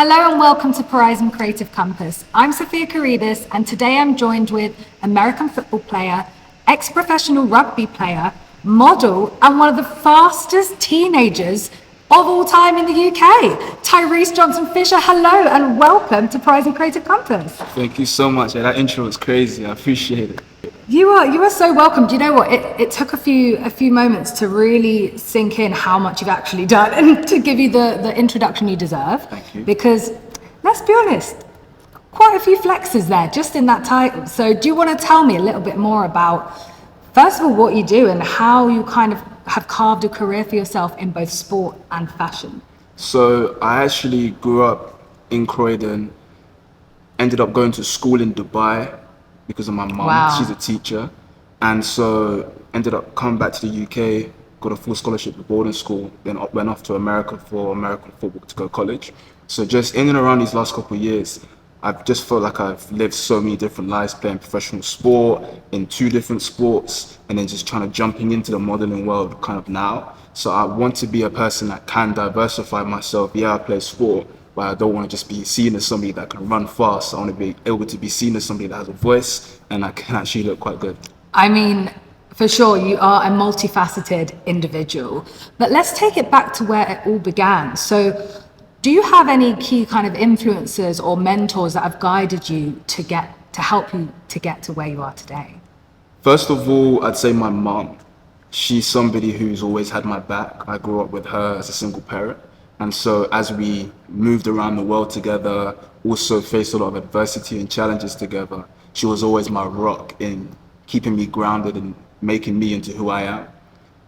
Hello and welcome to Perazim Creative Compass. I'm Sophia Karydis and today I'm joined with American football player, ex-professional rugby player, model and one of the fastest teenagers of all time in the UK, Tyrese Johnson-Fisher. Hello and welcome to Perazim Creative Compass. Thank you so much. That intro was crazy. I appreciate it. You are so welcome. Do you know what? It took a few moments to really sink in how much you've actually done and to give you the introduction you deserve. Thank you. Because let's be honest, quite a few flexes there just in that title. So do you want to tell me a little bit more about, first of all, what you do and how you kind of have carved a career for yourself in both sport and fashion? So I actually grew up in Croydon, ended up going to school in Dubai because of my mum. Wow. She's a teacher. And so ended up coming back to the UK, got a full scholarship at boarding school, then went off to America for American football to go to college. So just in and around these last couple of years, I've just felt like I've lived so many different lives, playing professional sport in 2 different sports, and then just trying to jumping into the modeling world kind of now. So I want to be a person that can diversify myself. Yeah, I play sport, but I don't want to just be seen as somebody that can run fast. I want to be able to be seen as somebody that has a voice and I can actually look quite good. I mean, for sure, you are a multifaceted individual, but let's take it back to where it all began. So do you have any key kind of influencers or mentors that have guided you to help you to get to where you are today? First of all, I'd say my mom. She's somebody who's always had my back. I grew up with her as a single parent. And so as we moved around the world together, also faced a lot of adversity and challenges together, she was always my rock in keeping me grounded and making me into who I am.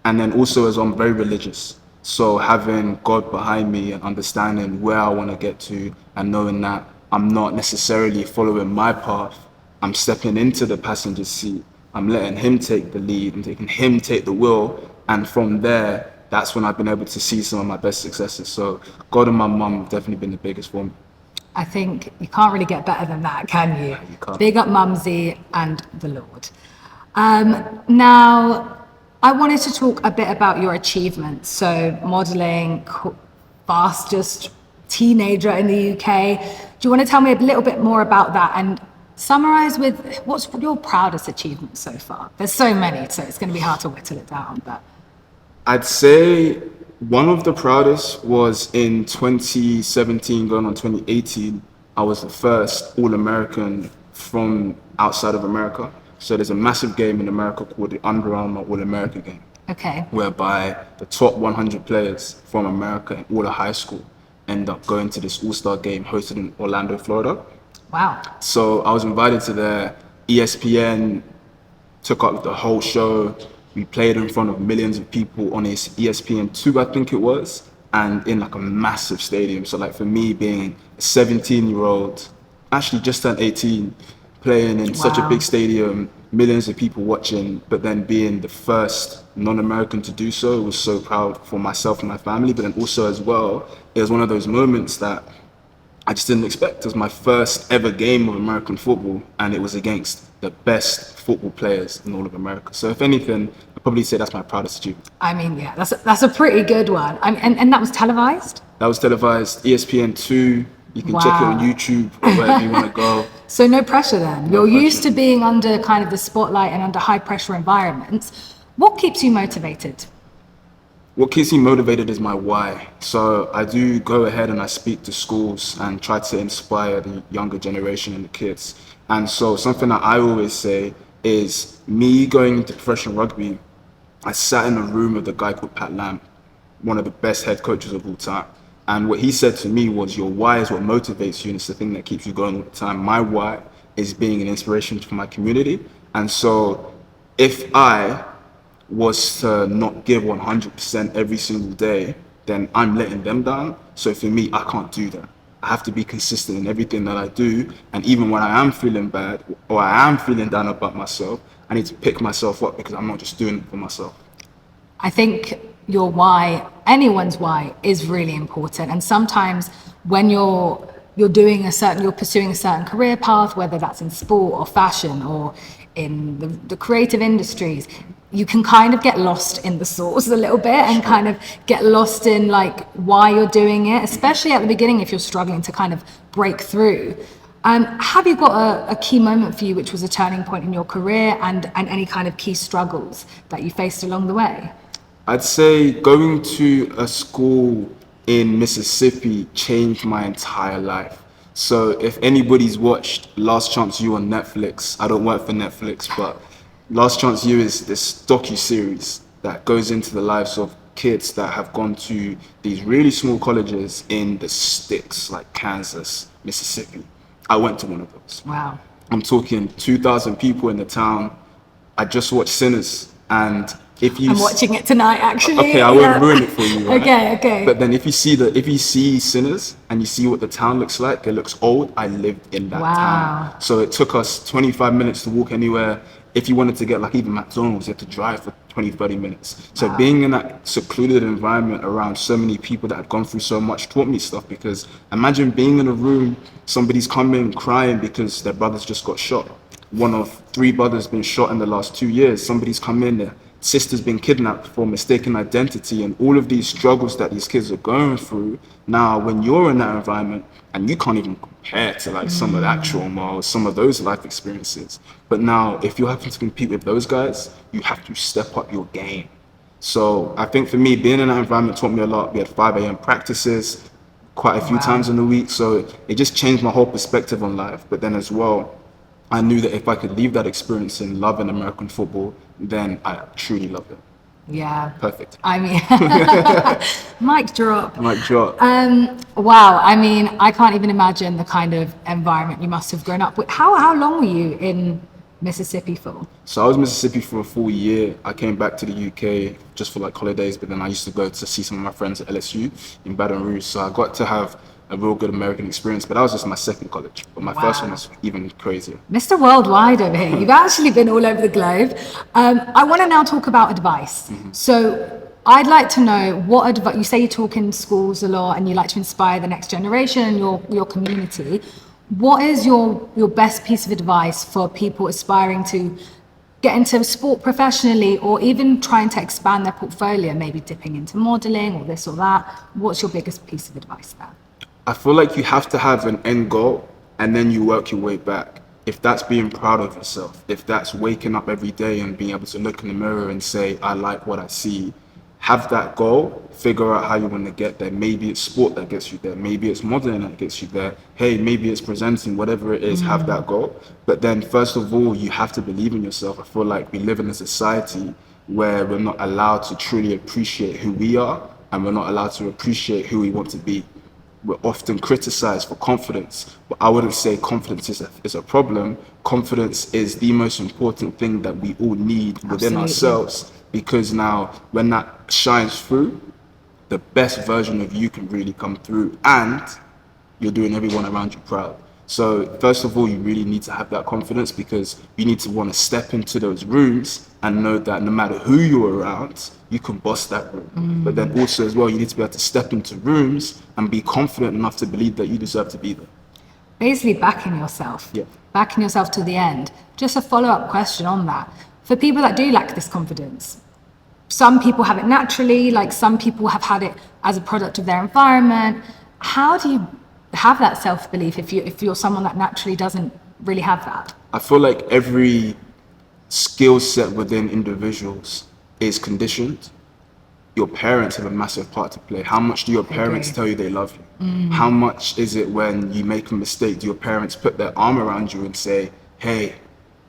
And then also as I'm very religious. So having God behind me and understanding where I want to get to and knowing that I'm not necessarily following my path, I'm stepping into the passenger seat. I'm letting him take the lead and taking him take the wheel. And from there, that's when I've been able to see some of my best successes. So God and my mum have definitely been the biggest for me. I think you can't really get better than that, can you? You can't. Big up Mumsy and the Lord. Now, I wanted to talk a bit about your achievements. So modeling, fastest teenager in the UK. Do you want to tell me a little bit more about that and summarize with what's your proudest achievement so far? There's so many, so it's going to be hard to whittle it down, but I'd say one of the proudest was in 2017 going on 2018. I was the first All-American from outside of America. So there's a massive game in America called the Under Armour All-America game. okay. Whereby the top 100 players from America in all the high school end up going to this all-star game hosted in Orlando, Florida. Wow. So I was invited to there. ESPN took up the whole show. We played in front of millions of people on ESPN2, I think it was, and in like a massive stadium. So like for me being a 17-year-old, actually just turned 18, playing in such a big stadium, millions of people watching, but then being the first non-American to do so, was so proud for myself and my family. But then also as well, it was one of those moments that I just didn't expect. It was my first ever game of American football, and it was against the best football players in all of America. So if anything, I'd probably say that's my proudest achievement. I mean, yeah, that's a pretty good one. And that was televised? That was televised, ESPN2. You can check it on YouTube or wherever you want to go. So no pressure then. No You're used pressure. to being under kind of the spotlight and under high pressure environments. What keeps you motivated? What keeps me motivated is my why. So I do go ahead and I speak to schools and try to inspire the younger generation and the kids. And so something that I always say is me going into professional rugby, I sat in a room with a guy called Pat Lam, one of the best head coaches of all time. And what he said to me was, your why is what motivates you, and it's the thing that keeps you going all the time. My why is being an inspiration for my community. And so if I was to not give 100% every single day, then I'm letting them down. So for me, I can't do that. I have to be consistent in everything that I do. And even when I am feeling bad or I am feeling down about myself, I need to pick myself up because I'm not just doing it for myself. I think your why, anyone's why, is really important. And sometimes when you're pursuing a certain career path, whether that's in sport or fashion or in the creative industries, you can kind of get lost in the source a little bit and kind of get lost in like why you're doing it, especially at the beginning if you're struggling to kind of break through. Have you got a key moment for you which was a turning point in your career, and any kind of key struggles that you faced along the way? I'd say going to a school in Mississippi changed my entire life. So if anybody's watched Last Chance U on Netflix, I don't work for Netflix, but Last Chance U is this docu-series that goes into the lives of kids that have gone to these really small colleges in the sticks, like Kansas, Mississippi. I went to one of those. Wow. I'm talking 2,000 people in the town. I just watched Sinners, and if you I'm watching it tonight, actually. Okay, I won't ruin it for you. Right? Okay. But then if you see Sinners and you see what the town looks like, it looks old. I lived in that town. So it took us 25 minutes to walk anywhere. If you wanted to get like even McDonald's, you had to drive for 20, 30 minutes. So being in that secluded environment around so many people that had gone through so much taught me stuff, because imagine being in a room, somebody's coming crying because their brother's just got shot. One of 3 brothers been shot in the last 2 years. Somebody's come in there. Sister's been kidnapped for mistaken identity, and all of these struggles that these kids are going through. Now, when you're in that environment, and you can't even compare to like some of that trauma or some of those life experiences. But now, if you happen to compete with those guys, you have to step up your game. So I think for me, being in that environment taught me a lot. We had 5 a.m. practices quite a few times in the week. So it just changed my whole perspective on life. But then as well, I knew that if I could leave that experience in loving American football, then I truly love it. Yeah. Perfect. I mean, mic drop. Mic drop. Wow. I mean, I can't even imagine the kind of environment you must have grown up with. How long were you in Mississippi for? So I was in Mississippi for a full year. I came back to the UK just for like holidays, but then I used to go to see some of my friends at LSU in Baton Rouge. So I got to have a real good American experience, but that was just my second college. But my first one was even crazier. Mr. Worldwide over here. You've actually been all over the globe. I want to now talk about advice. So I'd like to know what advice, you say you talk in schools a lot and you like to inspire the next generation and your community. What is your best piece of advice for people aspiring to get into sport professionally, or even trying to expand their portfolio, maybe dipping into modeling or this or that? What's your biggest piece of advice there? I feel like you have to have an end goal and then you work your way back. If that's being proud of yourself, if that's waking up every day and being able to look in the mirror and say, I like what I see, have that goal, figure out how you want to get there. Maybe it's sport that gets you there. Maybe it's modeling that gets you there. Hey, maybe it's presenting, whatever it is, have that goal. But then first of all, you have to believe in yourself. I feel like we live in a society where we're not allowed to truly appreciate who we are, and we're not allowed to appreciate who we want to be. We're often criticized for confidence, but I wouldn't say confidence is a problem. Confidence is the most important thing that we all need within ourselves, because now when that shines through, the best version of you can really come through, and you're doing everyone around you proud. So first of all, you really need to have that confidence, because you need to want to step into those rooms and know that no matter who you're around, you can boss that room. But then also as well, you need to be able to step into rooms and be confident enough to believe that you deserve to be there. Basically backing yourself. Yeah. Backing yourself to the end. Just a follow-up question on that. For people that do lack this confidence, some people have it naturally, like some people have had it as a product of their environment. How do you have that self-belief if you're someone that naturally doesn't really have that? I feel like every skill set within individuals is conditioned. Your parents have a massive part to play. How much do your parents tell you they love you? How much is it when you make a mistake, do your parents put their arm around you and say, hey,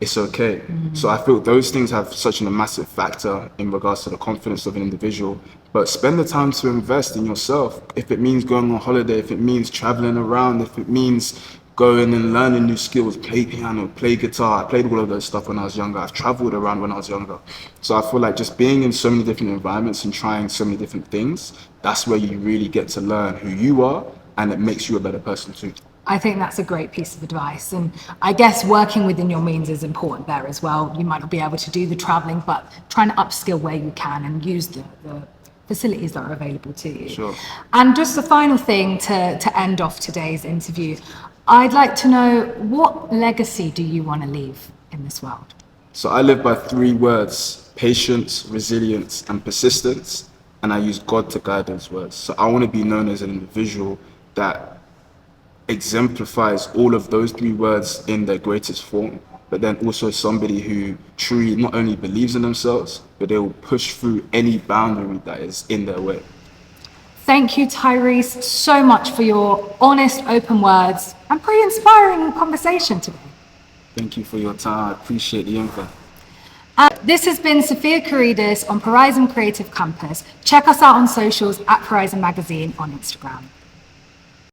it's okay? So I feel those things have such a massive factor in regards to the confidence of an individual. But spend the time to invest in yourself. If it means going on holiday, if it means traveling around, if it means going and learning new skills, play piano, play guitar. I played all of those stuff when I was younger. I've traveled around when I was younger. So I feel like just being in so many different environments and trying so many different things, that's where you really get to learn who you are, and it makes you a better person too. I think that's a great piece of advice. And I guess working within your means is important there as well. You might not be able to do the traveling, but trying to upskill where you can and use the facilities that are available to you. Sure. And just the final thing to end off today's interview, I'd like to know, what legacy do you want to leave in this world? So I live by 3 words. patience, resilience, and persistence. And I use God to guide those words. So I want to be known as an individual that exemplifies all of those three words in their greatest form, but then also somebody who truly not only believes in themselves, but they will push through any boundary that is in their way. Thank you, Tyrese, so much for your honest, open words and pretty inspiring conversation today. Thank you for your time. I appreciate the invite. This has been Sophia Karydis on Perazim Creative Compass. Check us out on socials at Perazim Magazine on Instagram.